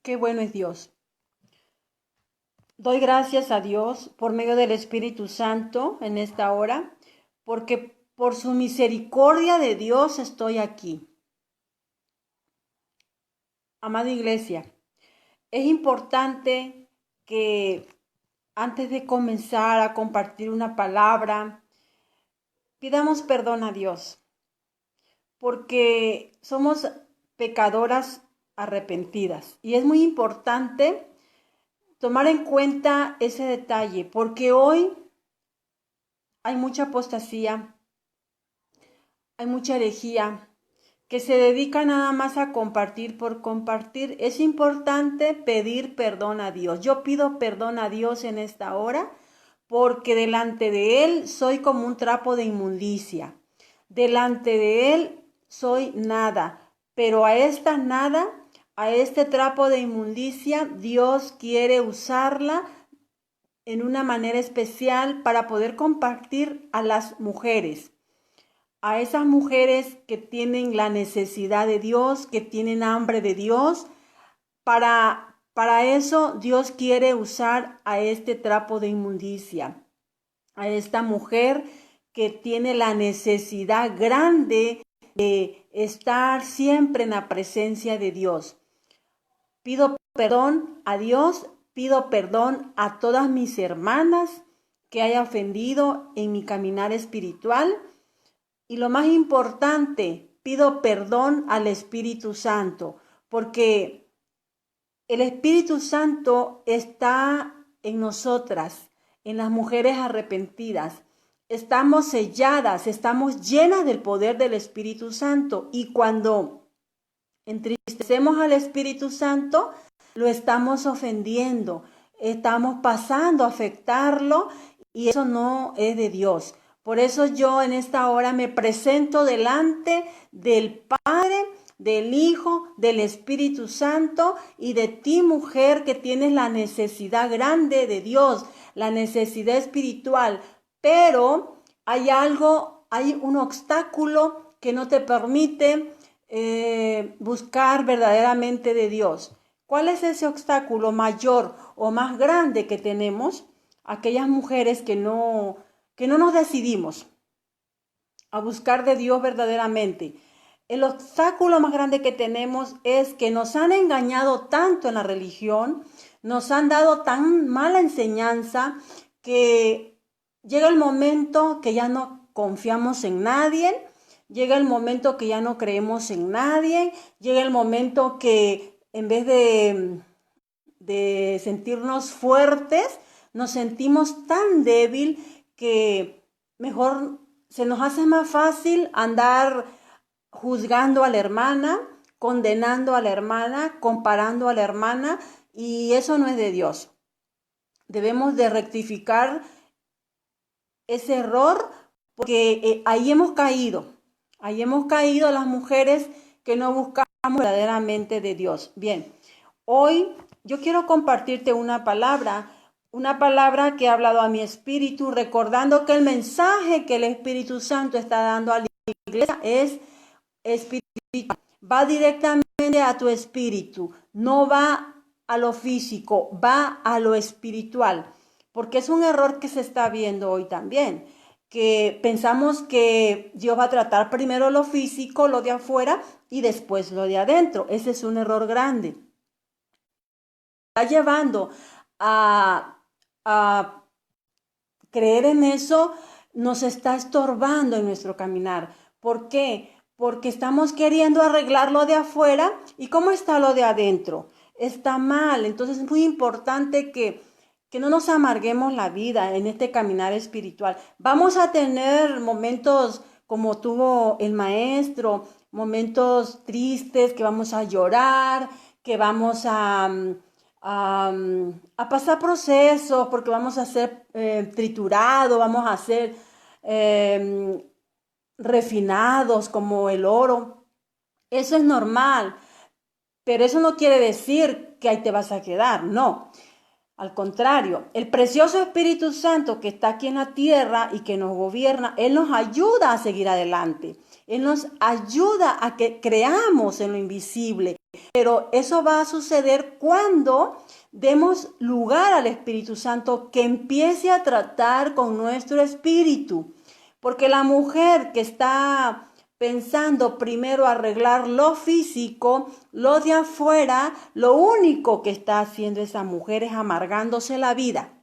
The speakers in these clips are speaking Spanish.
Qué bueno es Dios. Doy gracias a Dios por medio del Espíritu Santo en esta hora, porque por su misericordia de Dios estoy aquí. Amada iglesia, es importante que antes de comenzar a compartir una palabra, pidamos perdón a Dios, porque somos pecadoras arrepentidas. Y es muy importante tomar en cuenta ese detalle, porque hoy hay mucha apostasía, hay mucha herejía que se dedica nada más a compartir por compartir. Es importante pedir perdón a Dios. Yo pido perdón a Dios en esta hora porque delante de Él soy como un trapo de inmundicia. Delante de Él soy nada, pero a esta nada, a este trapo de inmundicia, Dios quiere usarla en una manera especial para poder compartir a las mujeres. A esas mujeres que tienen la necesidad de Dios, que tienen hambre de Dios, para eso Dios quiere usar a este trapo de inmundicia, a esta mujer que tiene la necesidad grande de estar siempre en la presencia de Dios. Pido perdón a Dios, pido perdón a todas mis hermanas que haya ofendido en mi caminar espiritual. Y lo más importante, pido perdón al Espíritu Santo, porque el Espíritu Santo está en nosotras, en las mujeres arrepentidas. Estamos selladas, estamos llenas del poder del Espíritu Santo. Y cuando entristecemos al Espíritu Santo, lo estamos ofendiendo, estamos pasando a afectarlo y eso no es de Dios. Por eso yo en esta hora me presento delante del Padre, del Hijo, del Espíritu Santo y de ti, mujer, que tienes la necesidad grande de Dios, la necesidad espiritual. Pero hay un obstáculo que no te permite buscar verdaderamente de Dios. ¿Cuál es ese obstáculo mayor o más grande que tenemos? Aquellas mujeres que no nos decidimos a buscar de Dios verdaderamente. El obstáculo más grande que tenemos es que nos han engañado tanto en la religión, nos han dado tan mala enseñanza que llega el momento que ya no confiamos en nadie, llega el momento que ya no creemos en nadie, llega el momento que en vez de sentirnos fuertes, nos sentimos tan débil que mejor se nos hace más fácil andar juzgando a la hermana, condenando a la hermana, comparando a la hermana, y eso no es de Dios. Debemos de rectificar ese error porque ahí hemos caído las mujeres que no buscamos verdaderamente de Dios. Bien, hoy yo quiero compartirte una palabra que ha hablado a mi espíritu, recordando que el mensaje que el Espíritu Santo está dando a la iglesia es espiritual. Va directamente a tu espíritu, no va a lo físico, va a lo espiritual. Porque es un error que se está viendo hoy también, que pensamos que Dios va a tratar primero lo físico, lo de afuera, y después lo de adentro. Ese es un error grande. Está llevando a creer en eso, nos está estorbando en nuestro caminar. ¿Por qué? Porque estamos queriendo arreglar lo de afuera, y ¿cómo está lo de adentro? Está mal. Entonces es muy importante que no nos amarguemos la vida en este caminar espiritual. Vamos a tener momentos como tuvo el maestro, momentos tristes, que vamos a llorar, que vamos a pasar procesos, porque vamos a ser triturados, vamos a ser refinados como el oro. Eso es normal, pero eso no quiere decir que ahí te vas a quedar, no. Al contrario, el precioso Espíritu Santo que está aquí en la tierra y que nos gobierna, Él nos ayuda a seguir adelante. Él nos ayuda a que creamos en lo invisible. Pero eso va a suceder cuando demos lugar al Espíritu Santo que empiece a tratar con nuestro espíritu. Porque la mujer que está pensando primero arreglar lo físico, lo de afuera, lo único que está haciendo esa mujer es amargándose la vida.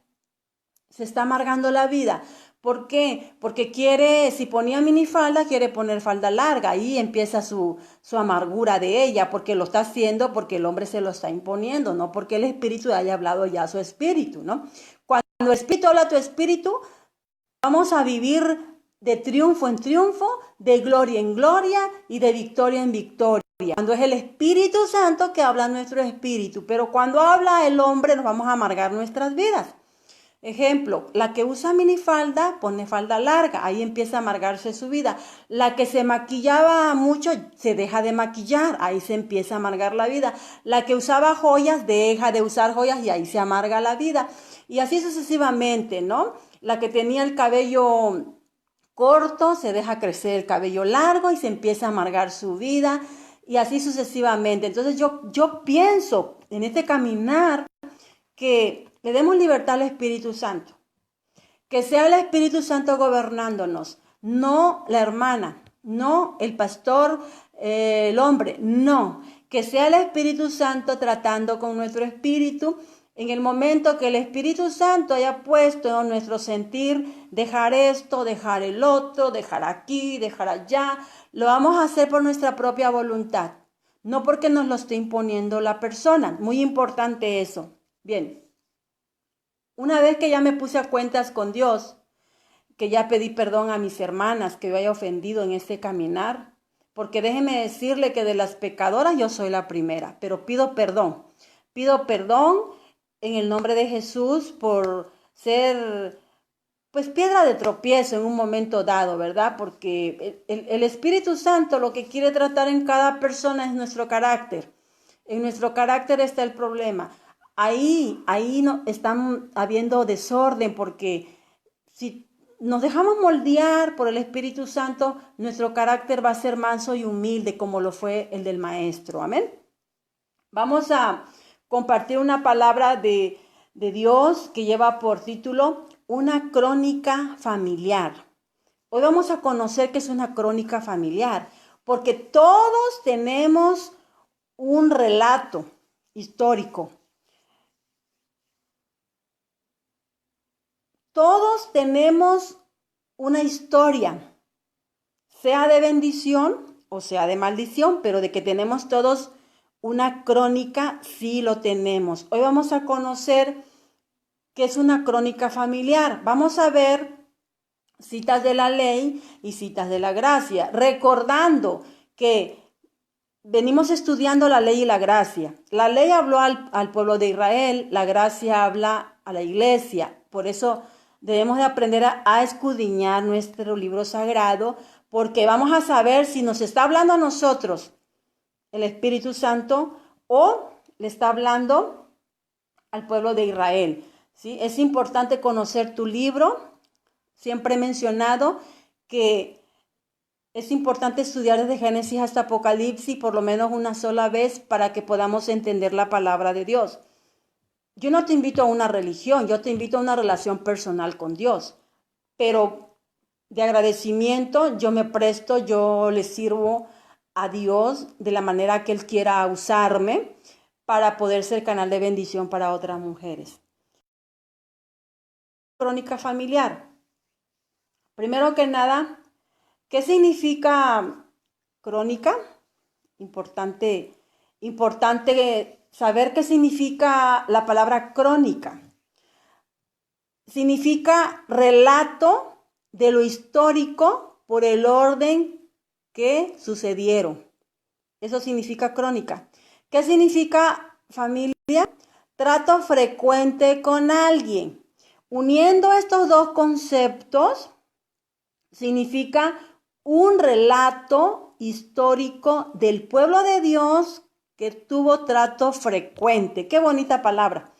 Se está amargando la vida. ¿Por qué? Porque quiere, si ponía minifalda, quiere poner falda larga. Ahí empieza su amargura de ella, porque lo está haciendo, porque el hombre se lo está imponiendo, no porque el espíritu haya hablado ya a su espíritu, ¿no? Cuando el espíritu habla a tu espíritu, vamos a vivir de triunfo en triunfo, de gloria en gloria y de victoria en victoria. Cuando es el Espíritu Santo que habla nuestro espíritu, pero cuando habla el hombre nos vamos a amargar nuestras vidas. Ejemplo, la que usa minifalda pone falda larga, ahí empieza a amargarse su vida. La que se maquillaba mucho se deja de maquillar, ahí se empieza a amargar la vida. La que usaba joyas deja de usar joyas y ahí se amarga la vida. Y así sucesivamente, ¿no? La que tenía el cabello corto se deja crecer el cabello largo y se empieza a amargar su vida y así sucesivamente. Entonces yo pienso en este caminar que le demos libertad al Espíritu Santo, que sea el Espíritu Santo gobernándonos, no la hermana, no el pastor, el hombre, no, que sea el Espíritu Santo tratando con nuestro espíritu. En el momento que el Espíritu Santo haya puesto en nuestro sentir, dejar esto, dejar el otro, dejar aquí, dejar allá, lo vamos a hacer por nuestra propia voluntad, no porque nos lo esté imponiendo la persona. Muy importante eso. Bien, una vez que ya me puse a cuentas con Dios, que ya pedí perdón a mis hermanas que yo haya ofendido en este caminar, porque déjeme decirle que de las pecadoras yo soy la primera, pero pido perdón en el nombre de Jesús por ser pues piedra de tropiezo en un momento dado, ¿verdad? Porque el Espíritu Santo lo que quiere tratar en cada persona es nuestro carácter. En nuestro carácter está el problema. Ahí no, están habiendo desorden porque si nos dejamos moldear por el Espíritu Santo, nuestro carácter va a ser manso y humilde como lo fue el del Maestro. Amén. Vamos a compartir una palabra de Dios que lleva por título Una crónica familiar. Hoy vamos a conocer qué es una crónica familiar, porque todos tenemos un relato histórico. Todos tenemos una historia, sea de bendición o sea de maldición, pero de que tenemos todos una crónica, sí lo tenemos. Hoy vamos a conocer qué es una crónica familiar. Vamos a ver citas de la ley y citas de la gracia, recordando que venimos estudiando la ley y la gracia. La ley habló al pueblo de Israel, la gracia habla a la iglesia. Por eso debemos de aprender a escudriñar nuestro libro sagrado, porque vamos a saber si nos está hablando a nosotros el Espíritu Santo o le está hablando al pueblo de Israel. ¿Sí? Es importante conocer tu libro. Siempre he mencionado que es importante estudiar desde Génesis hasta Apocalipsis por lo menos una sola vez para que podamos entender la palabra de Dios. Yo no te invito a una religión, yo te invito a una relación personal con Dios, pero de agradecimiento yo me presto, yo le sirvo a Dios de la manera que Él quiera usarme para poder ser canal de bendición para otras mujeres. Crónica familiar. Primero que nada, ¿qué significa crónica? Importante saber qué significa la palabra crónica. Significa relato de lo histórico por el orden que sucedieron. Eso significa crónica. ¿Qué significa familia? Trato frecuente con alguien. Uniendo estos dos conceptos, significa un relato histórico del pueblo de Dios que tuvo trato frecuente. Qué bonita palabra.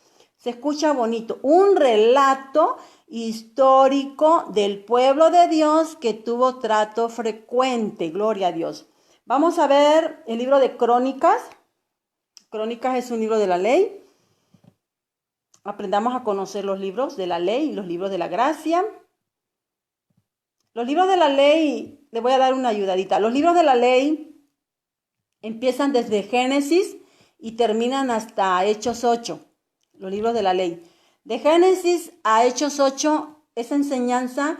Se escucha bonito. Un relato histórico del pueblo de Dios que tuvo trato frecuente. Gloria a Dios. Vamos a ver el libro de Crónicas. Crónicas es un libro de la ley. Aprendamos a conocer los libros de la ley y los libros de la gracia. Los libros de la ley, le voy a dar una ayudadita. Los libros de la ley empiezan desde Génesis y terminan hasta Hechos 8. Los libros de la ley. De Génesis a Hechos 8, esa enseñanza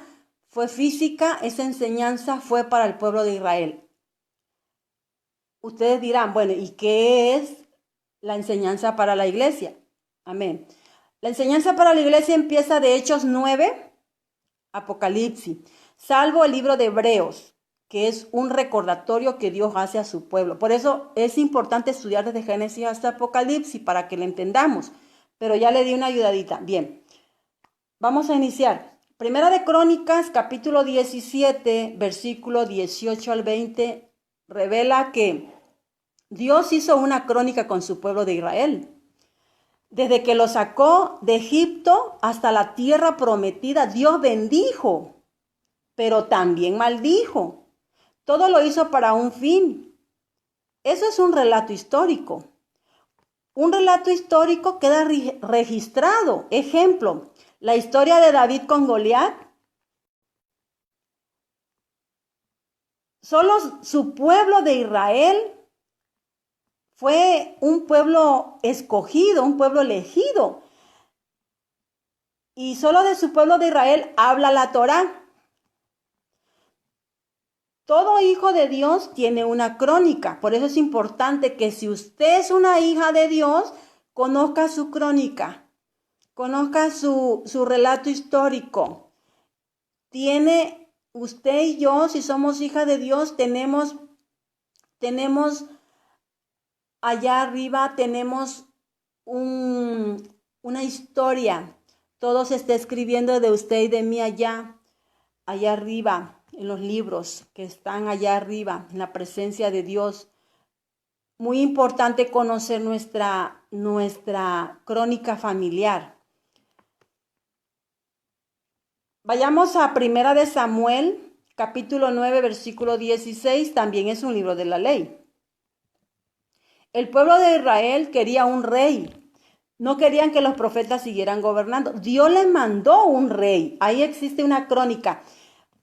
fue física, esa enseñanza fue para el pueblo de Israel. Ustedes dirán, bueno, ¿y qué es la enseñanza para la iglesia? Amén. La enseñanza para la iglesia empieza de Hechos 9, Apocalipsis, salvo el libro de Hebreos, que es un recordatorio que Dios hace a su pueblo. Por eso es importante estudiar desde Génesis hasta Apocalipsis para que lo entendamos. Pero ya le di una ayudadita. Bien, vamos a iniciar. Primera de Crónicas, capítulo 17, versículo 18 al 20, revela que Dios hizo una crónica con su pueblo de Israel. Desde que lo sacó de Egipto hasta la tierra prometida, Dios bendijo, pero también maldijo. Todo lo hizo para un fin. Eso es un relato histórico. Un relato histórico queda registrado. Ejemplo, la historia de David con Goliat. Solo su pueblo de Israel fue un pueblo escogido, un pueblo elegido. Y solo de su pueblo de Israel habla la Torá. Todo hijo de Dios tiene una crónica. Por eso es importante que si usted es una hija de Dios, conozca su crónica, conozca su relato histórico. Tiene usted y yo, si somos hijas de Dios, tenemos allá arriba, tenemos una historia. Todo se está escribiendo de usted y de mí allá arriba, en los libros que están allá arriba, en la presencia de Dios. Muy importante conocer nuestra crónica familiar. Vayamos a Primera de Samuel, capítulo 9, versículo 16, también es un libro de la ley. El pueblo de Israel quería un rey. No querían que los profetas siguieran gobernando. Dios les mandó un rey. Ahí existe una crónica.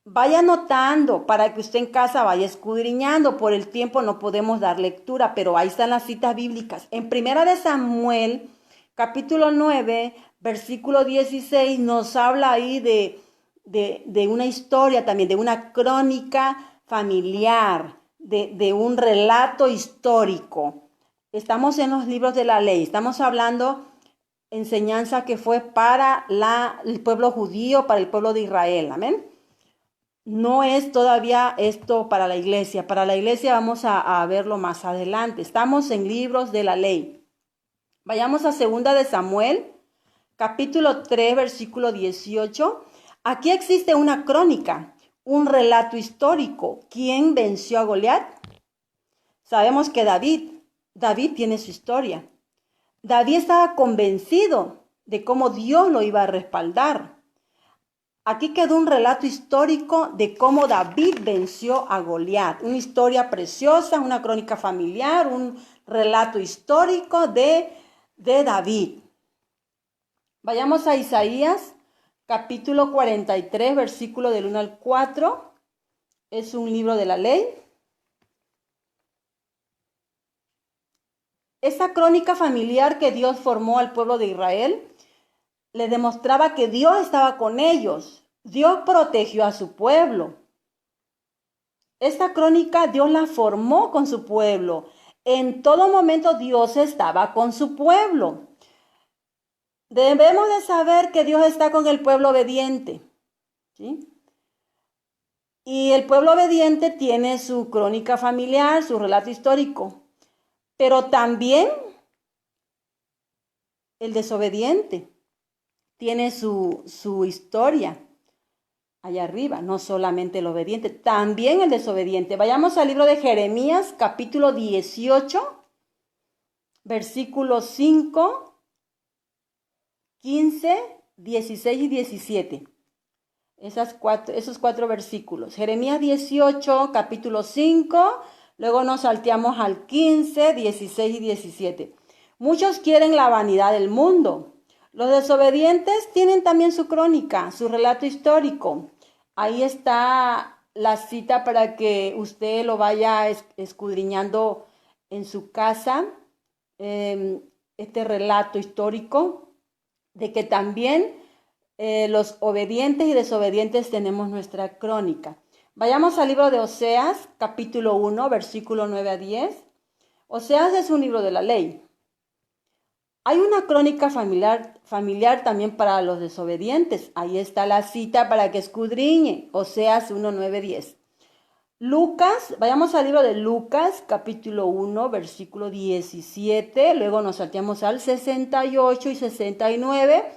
Vaya anotando para que usted en casa vaya escudriñando. Por el tiempo no podemos dar lectura, pero ahí están las citas bíblicas. En Primera de Samuel, capítulo 9, versículo 16, nos habla ahí de una historia también, de una crónica familiar, de un relato histórico. Estamos en los libros de la ley, estamos hablando enseñanza que fue para el pueblo judío, para el pueblo de Israel, amén. No es todavía esto para la iglesia. Para la iglesia vamos a verlo más adelante. Estamos en libros de la ley. Vayamos a 2 de Samuel, capítulo 3, versículo 18. Aquí existe una crónica, un relato histórico. ¿Quién venció a Goliat? Sabemos que David tiene su historia. David estaba convencido de cómo Dios lo iba a respaldar. Aquí quedó un relato histórico de cómo David venció a Goliat. Una historia preciosa, una crónica familiar, un relato histórico de David. Vayamos a Isaías, capítulo 43, versículo del 1 al 4. Es un libro de la ley. Esa crónica familiar que Dios formó al pueblo de Israel le demostraba que Dios estaba con ellos. Dios protegió a su pueblo. Esta crónica Dios la formó con su pueblo. En todo momento Dios estaba con su pueblo. Debemos de saber que Dios está con el pueblo obediente, ¿sí? Y el pueblo obediente tiene su crónica familiar, su relato histórico. Pero también el desobediente tiene su historia allá arriba, no solamente el obediente, también el desobediente. Vayamos al libro de Jeremías, capítulo 18, versículo 5 15, 16 y 17. Esos cuatro versículos. Jeremías 18, capítulo 5, luego nos salteamos al 15, 16 y 17. Muchos quieren la vanidad del mundo. Los desobedientes tienen también su crónica, su relato histórico. Ahí está la cita para que usted lo vaya escudriñando en su casa, este relato histórico de que también los obedientes y desobedientes tenemos nuestra crónica. Vayamos al libro de Oseas, capítulo 1, versículo 9 a 10. Oseas es un libro de la ley. Hay una crónica familiar también para los desobedientes. Ahí está la cita para que escudriñe. Oseas 1, 9, 10. Lucas, vayamos al libro de Lucas, capítulo 1, versículo 17. Luego nos salteamos al 68 y 69.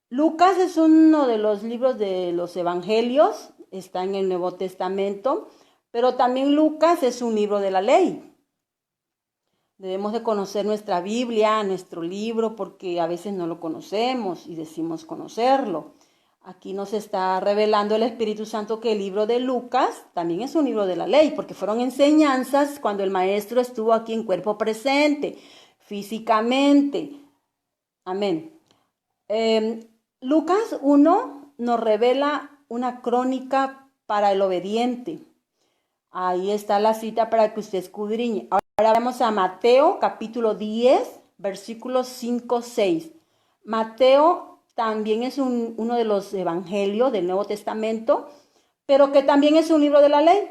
Lucas es uno de los libros de los evangelios, está en el Nuevo Testamento, pero también Lucas es un libro de la ley. Debemos de conocer nuestra Biblia, nuestro libro, porque a veces no lo conocemos y decimos conocerlo. Aquí nos está revelando el Espíritu Santo que el libro de Lucas también es un libro de la ley, porque fueron enseñanzas cuando el maestro estuvo aquí en cuerpo presente, físicamente. Amén. Lucas 1 nos revela una crónica para el obediente. Ahí está la cita para que usted escudriñe. Ahora vamos a Mateo capítulo 10, versículos 5, 6. Mateo también es uno de los evangelios del Nuevo Testamento, pero que también es un libro de la ley.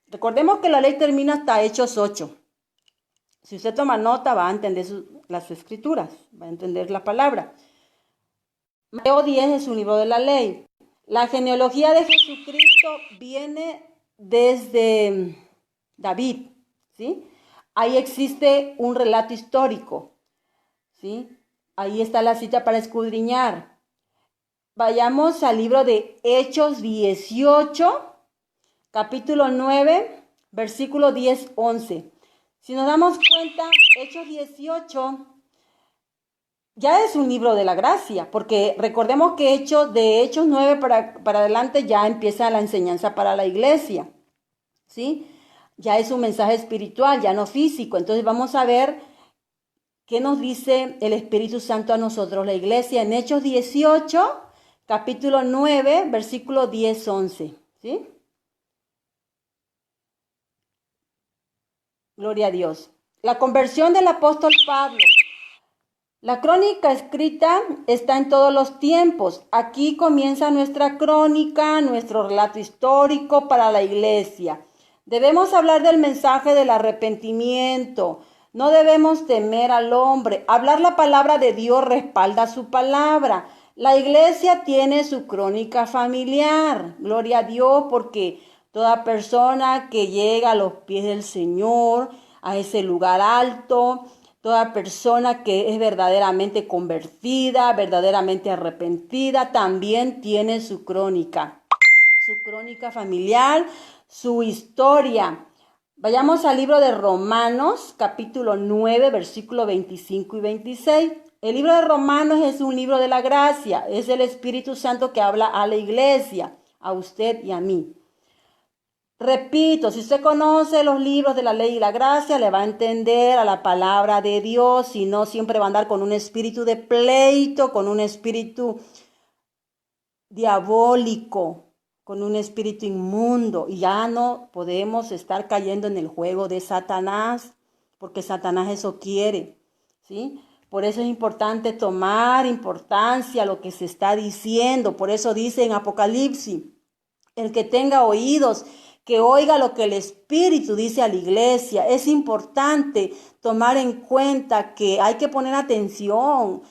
Recordemos que la ley termina hasta Hechos 8. Si usted toma nota, va a entender las escrituras, va a entender la palabra. Mateo 10 es un libro de la ley. La genealogía de Jesucristo viene desde David, ¿sí? Ahí existe un relato histórico, ¿sí? Ahí está la cita para escudriñar. Vayamos al libro de Hechos 18, capítulo 9, versículo 10, 11. Si nos damos cuenta, Hechos 18 ya es un libro de la gracia, porque recordemos que de Hechos 9 para adelante ya empieza la enseñanza para la iglesia, ¿sí? Ya es un mensaje espiritual, ya no físico. Entonces vamos a ver qué nos dice el Espíritu Santo a nosotros, la iglesia, en Hechos 18, capítulo 9, versículo 10, 11, ¿sí? Gloria a Dios. La conversión del apóstol Pablo. La crónica escrita está en todos los tiempos. Aquí comienza nuestra crónica, nuestro relato histórico para la iglesia. Debemos hablar del mensaje del arrepentimiento. No debemos temer al hombre. Hablar la palabra de Dios respalda su palabra. La iglesia tiene su crónica familiar. Gloria a Dios, porque toda persona que llega a los pies del Señor, a ese lugar alto, toda persona que es verdaderamente convertida, verdaderamente arrepentida, también tiene su crónica familiar, su historia. Vayamos al libro de Romanos, capítulo 9, versículo 25 y 26. El libro de Romanos es un libro de la gracia, es el Espíritu Santo que habla a la iglesia, a usted y a mí. Repito, si usted conoce los libros de la ley y la gracia, le va a entender a la palabra de Dios, si no siempre va a andar con un espíritu de pleito, con un espíritu diabólico, con un espíritu inmundo, y ya no podemos estar cayendo en el juego de Satanás, porque Satanás eso quiere, ¿sí? Por eso es importante tomar importancia a lo que se está diciendo. Por eso dice en Apocalipsis, el que tenga oídos, que oiga lo que el Espíritu dice a la iglesia. Es importante tomar en cuenta que hay que poner atención.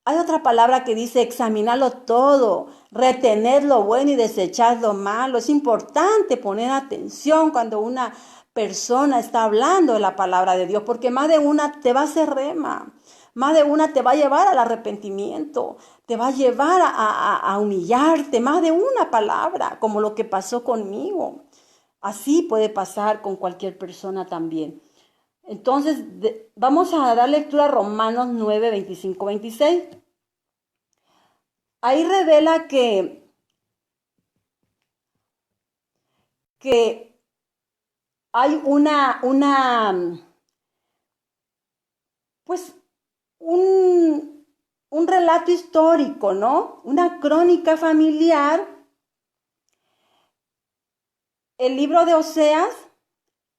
Hay otra palabra que dice examinarlo todo, retener lo bueno y desechar lo malo. Es importante poner atención cuando una persona está hablando de la palabra de Dios, porque más de una te va a hacer rema. Más de una te va a llevar al arrepentimiento, te va a llevar a humillarte, más de una palabra, como lo que pasó conmigo. Así puede pasar con cualquier persona también. Entonces, vamos a dar lectura a Romanos 9, 25, 26. ahí revela que hay pues, un relato histórico, ¿no? Una crónica familiar. El libro de Oseas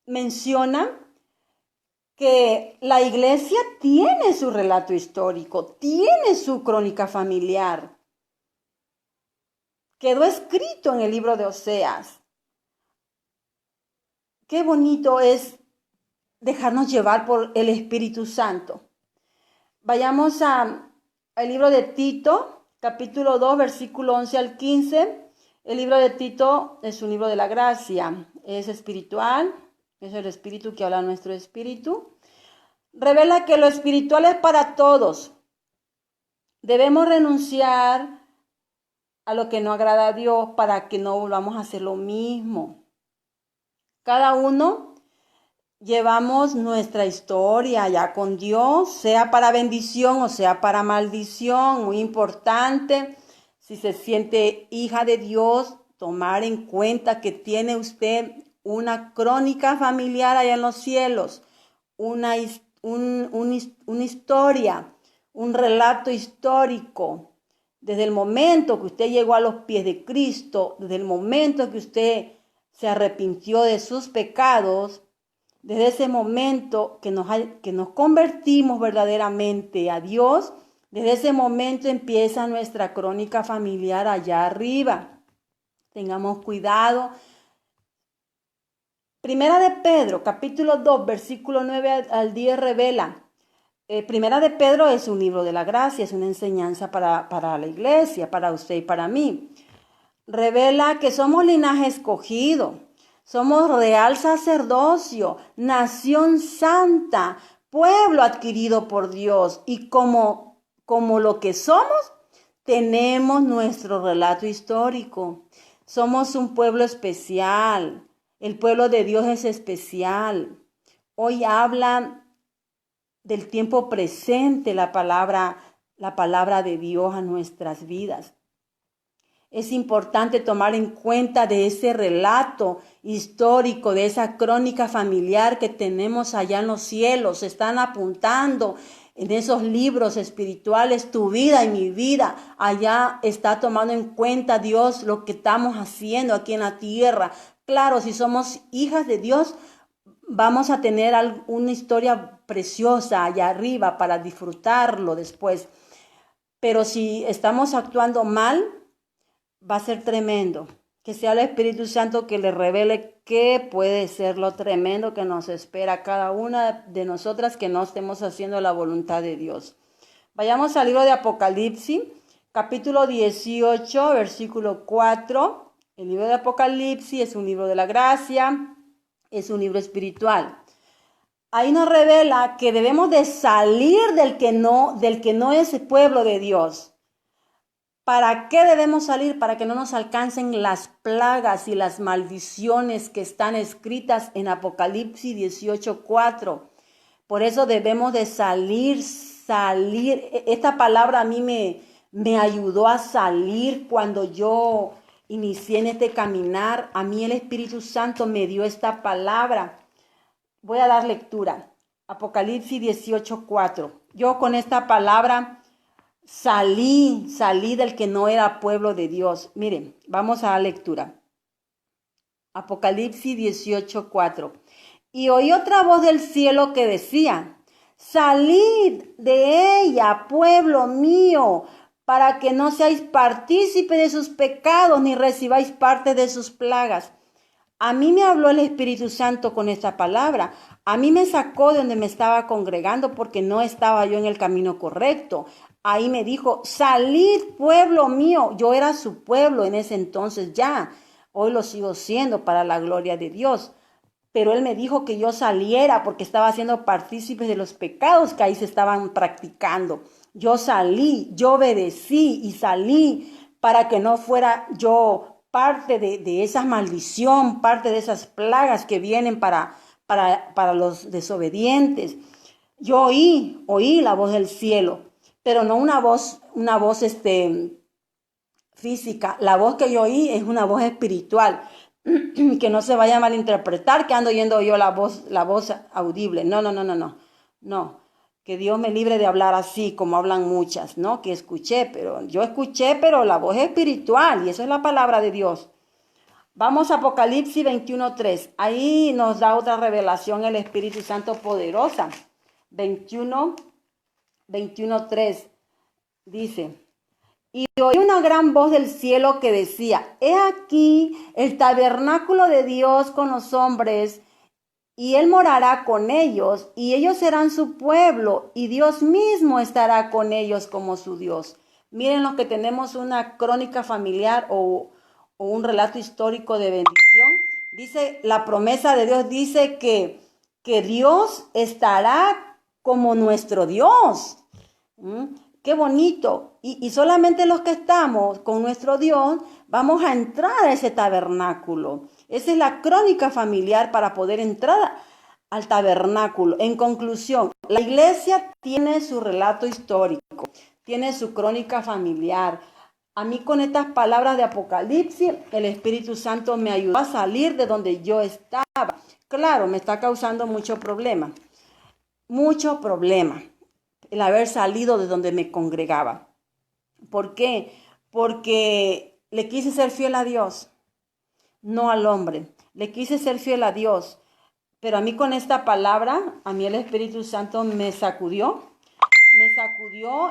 menciona que la iglesia tiene su relato histórico, tiene su crónica familiar. Quedó escrito en el libro de Oseas. Qué bonito es dejarnos llevar por el Espíritu Santo. Vayamos al libro de Tito, capítulo 2, versículo 11 al 15. El libro de Tito es un libro de la gracia, es espiritual, es el espíritu que habla nuestro espíritu. Revela que lo espiritual es para todos. Debemos renunciar a lo que no agrada a Dios para que no volvamos a hacer lo mismo. Cada uno llevamos nuestra historia ya con Dios, sea para bendición o sea para maldición. Muy importante, si se siente hija de Dios, tomar en cuenta que tiene usted una crónica familiar allá en los cielos, una historia, un relato histórico. Desde el momento que usted llegó a los pies de Cristo, desde el momento que usted se arrepintió de sus pecados, desde ese momento que nos convertimos verdaderamente a Dios, desde ese momento empieza nuestra crónica familiar allá arriba. Tengamos cuidado. Primera de Pedro, capítulo 2, versículo 9 al 10 revela. Primera de Pedro es un libro de la gracia, es una enseñanza para la iglesia, para usted y para mí. Revela que somos linaje escogido, somos real sacerdocio, nación santa, pueblo adquirido por Dios. Y como lo que somos, tenemos nuestro relato histórico. Somos un pueblo especial. El pueblo de Dios es especial. Hoy habla del tiempo presente la palabra de Dios a nuestras vidas. Es importante tomar en cuenta de ese relato histórico, de esa crónica familiar que tenemos allá en los cielos. Se están apuntando en esos libros espirituales tu vida y mi vida. Allá está tomando en cuenta Dios lo que estamos haciendo aquí en la tierra. Claro, si somos hijas de Dios, vamos a tener una historia preciosa allá arriba para disfrutarlo después. Pero si estamos actuando mal, va a ser tremendo. Que sea el Espíritu Santo que le revele qué puede ser lo tremendo que nos espera a cada una de nosotras que no estemos haciendo la voluntad de Dios. Vayamos al libro de Apocalipsis, capítulo 18, versículo 4. El libro de Apocalipsis es un libro de la gracia, es un libro espiritual. Ahí nos revela que debemos de salir del que no es el pueblo de Dios. ¿Para qué debemos salir? Para que no nos alcancen las plagas y las maldiciones que están escritas en Apocalipsis 18:4. Por eso debemos de salir. Esta palabra a mí me ayudó a salir cuando yo inicié en este caminar. A mí el Espíritu Santo me dio esta palabra. Voy a dar lectura. Apocalipsis 18:4. Yo con esta palabra salí del que no era pueblo de Dios. Miren, vamos a la lectura. Apocalipsis 18:4. Y oí otra voz del cielo que decía: salid de ella, pueblo mío, para que no seáis partícipe de sus pecados, ni recibáis parte de sus plagas. A mí me habló el Espíritu Santo con esta palabra. A mí me sacó de donde me estaba congregando porque no estaba yo en el camino correcto. Ahí me dijo: salid, pueblo mío. Yo era su pueblo en ese entonces ya. Hoy lo sigo siendo para la gloria de Dios. Pero él me dijo que yo saliera porque estaba siendo partícipe de los pecados que ahí se estaban practicando. Yo salí, yo obedecí y salí para que no fuera yo parte de esa maldición, parte de esas plagas que vienen para los desobedientes. Yo oí la voz del cielo, pero no una voz física. La voz que yo oí es una voz espiritual. Que no se vaya a malinterpretar que ando oyendo yo la voz audible. No, no, no, no, no. No. Que Dios me libre de hablar así como hablan muchas, ¿no? Que escuché, pero la voz es espiritual y eso es la palabra de Dios. Vamos a Apocalipsis 21:3. Ahí nos da otra revelación el Espíritu Santo poderosa. 21:3 dice: y oí una gran voz del cielo que decía: he aquí el tabernáculo de Dios con los hombres, y él morará con ellos, y ellos serán su pueblo, y Dios mismo estará con ellos como su Dios. Miren lo que tenemos, una crónica familiar o un relato histórico de bendición. Dice, la promesa de Dios dice que Dios estará como nuestro Dios. Qué bonito. Y solamente los que estamos con nuestro Dios vamos a entrar a ese tabernáculo. Esa es la crónica familiar para poder entrar al tabernáculo. En conclusión, la iglesia tiene su relato histórico, tiene su crónica familiar. A mí con estas palabras de Apocalipsis, el Espíritu Santo me ayudó a salir de donde yo estaba. Claro, me está causando mucho problema el haber salido de donde me congregaba. ¿Por qué? Porque le quise ser fiel a Dios, no al hombre. Le quise ser fiel a Dios. Pero a mí con esta palabra, a mí el Espíritu Santo me sacudió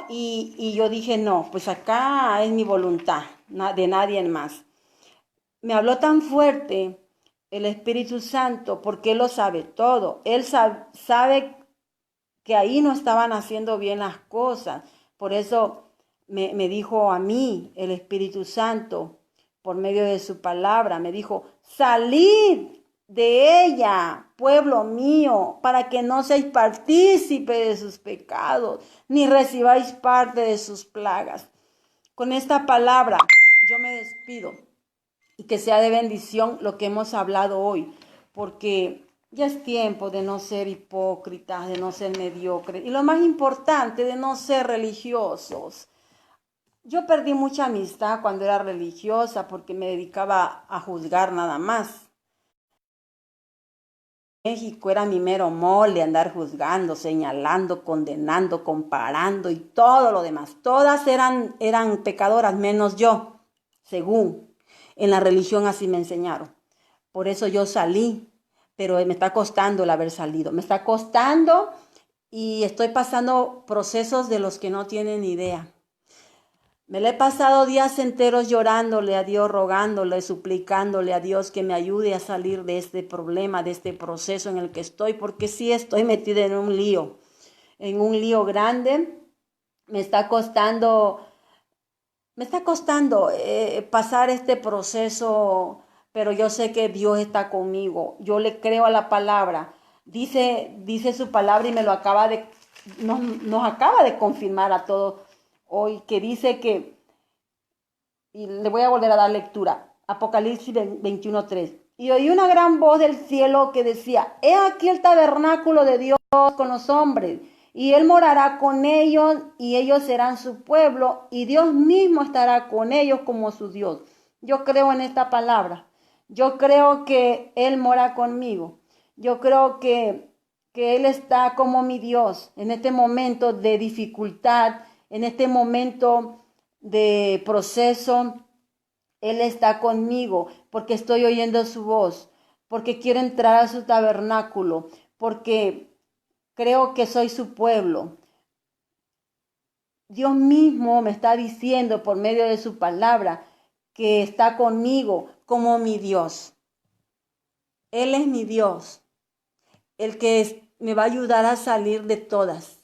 y yo dije, no, pues acá es mi voluntad, de nadie más. Me habló tan fuerte el Espíritu Santo porque Él lo sabe todo. Él sabe que ahí no estaban haciendo bien las cosas. Por eso me dijo a mí el Espíritu Santo, por medio de su palabra, me dijo: salid de ella, pueblo mío, para que no seáis partícipe de sus pecados, ni recibáis parte de sus plagas. Con esta palabra yo me despido y que sea de bendición lo que hemos hablado hoy, porque ya es tiempo de no ser hipócritas, de no ser mediocres y lo más importante, de no ser religiosos. Yo perdí mucha amistad cuando era religiosa porque me dedicaba a juzgar nada más. México era mi mero mole, andar juzgando, señalando, condenando, comparando y todo lo demás. Todas eran pecadoras, menos yo, según en la religión así me enseñaron. Por eso yo salí, pero me está costando el haber salido. Me está costando y estoy pasando procesos de los que no tienen idea. Me le he pasado días enteros llorándole a Dios, rogándole, suplicándole a Dios que me ayude a salir de este problema, de este proceso en el que estoy, porque sí estoy metida en un lío grande. Me está costando pasar este proceso, pero yo sé que Dios está conmigo. Yo le creo a la palabra. Dice su palabra y nos acaba de confirmar a todos hoy, que dice que, y le voy a volver a dar lectura, Apocalipsis 21:3. Y oí una gran voz del cielo que decía: he aquí el tabernáculo de Dios con los hombres, y Él morará con ellos, y ellos serán su pueblo, y Dios mismo estará con ellos como su Dios. Yo creo en esta palabra. Yo creo que Él mora conmigo. Yo creo que Él está como mi Dios en este momento de dificultad, en este momento de proceso. Él está conmigo porque estoy oyendo su voz, porque quiero entrar a su tabernáculo, porque creo que soy su pueblo. Dios mismo me está diciendo por medio de su palabra que está conmigo como mi Dios. Él es mi Dios, el que me va a ayudar a salir de todas,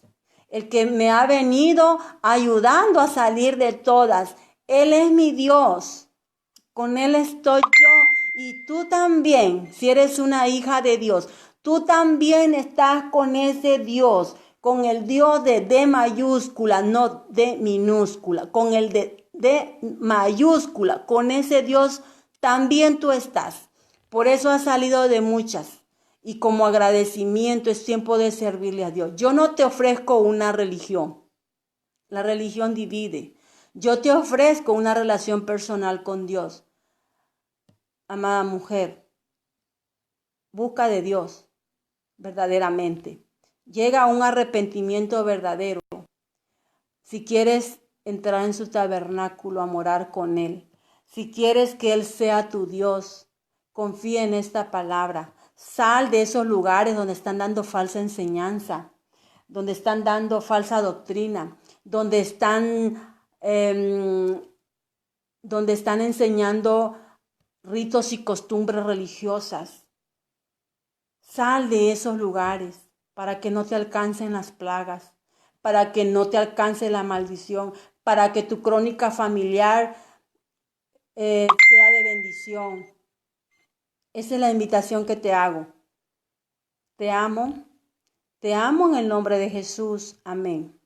el que me ha venido ayudando a salir de todas. Él es mi Dios, con Él estoy yo y tú también, si eres una hija de Dios, tú también estás con ese Dios, con el Dios de D mayúscula, no D minúscula, con el de D mayúscula, con ese Dios también tú estás. Por eso has salido de muchas. Y como agradecimiento es tiempo de servirle a Dios. Yo no te ofrezco una religión. La religión divide. Yo te ofrezco una relación personal con Dios. Amada mujer, busca de Dios verdaderamente. Llega a un arrepentimiento verdadero. Si quieres entrar en su tabernáculo a morar con Él, si quieres que Él sea tu Dios, confía en esta palabra. Sal de esos lugares donde están dando falsa enseñanza, donde están dando falsa doctrina, donde están enseñando ritos y costumbres religiosas. Sal de esos lugares para que no te alcancen las plagas, para que no te alcance la maldición, para que tu crónica familiar sea de bendición. Esa es la invitación que te hago. Te amo en el nombre de Jesús. Amén.